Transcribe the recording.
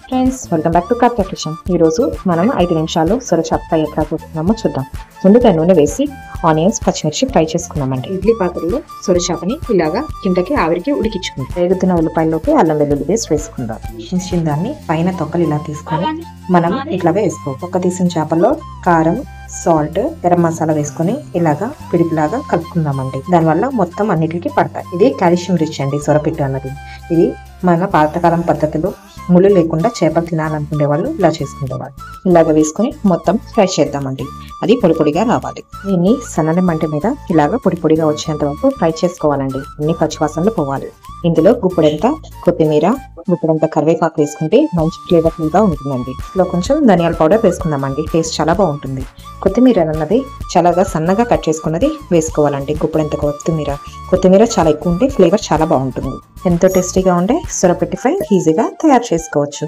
Friends, welcome back to Karthika kitchen. ఈ రోజు మనం 5 నిమిషాల్లో సొరచాప ఫ్రై ఎట్లా చేస్తున్నామో చూద్దాం. ముందుగా నూనె వేసి ఆనియన్స్, పచ్చిమిర్చి ఫ్రై చేసుకున్నామండి. ఇడ్లీ పాత్రలో సొరచాపని ఇలాగా కిందకి ఆవిరికి ఉడికించుకుంటాం. వేగుతున్న ఉల్లిపాయల్లోకి అల్లం వెల్లుల్లి పేస్ట్ వేసుకుందాం. వేసిన దాన్ని పైన తొక్కలు ఇలా తీసుకొని మనం ఇట్లాగా వేసుకోవాలి. తొక్క తీసిన చేపల్లో కారం, సాల్ట్, గరం మసాలా వేసుకుని ఇలాగా పిడిపిలాగా కలుపుకుందామండి. దానివల్ల మొత్తం అన్నిటికీ పడతాయి. ఇది కాల్షియం రిచ్ అండి సొరపిట్టు అన్నది. ఇది మన పాతకాలం పద్ధతిలో ముళ్ళు లేకుండా చేపలు తినాలనుకునే వాళ్ళు ఇలా చేసుకునేవాళ్ళు. ఇలాగ వేసుకుని మొత్తం ఫ్రై చేద్దామండి. అది పొడి పొడిగా రావాలి. దీన్ని సన్నని మంట మీద ఇలాగ పొడి పొడిగా వచ్చేంత వరకు ఫ్రై చేసుకోవాలండి. అన్ని పచ్చివాసనలు పోవాలి. ఇందులో గుప్పెడంత కొత్తిమీర, గుప్పెడంత కరివేపాకు వేసుకుంటే మంచి ఫ్లేవర్ఫుల్ గా ఉంటుందండి. ఇందులో కొంచెం ధనియాల పౌడర్ వేసుకుందామండి. టేస్ట్ చాలా బాగుంటుంది. కొత్తిమీర అన్నది చాలా సన్నగా కట్ చేసుకున్నది వేసుకోవాలండి. గుప్పెడంత కొత్తిమీర చాలా ఎక్కువ ఉంటే ఫ్లేవర్ చాలా బాగుంటుంది. ఎంతో టేస్టీగా ఉండే సొరపెట్టి ఫ్రై ఈజీగా తయారు చేసుకోవచ్చు.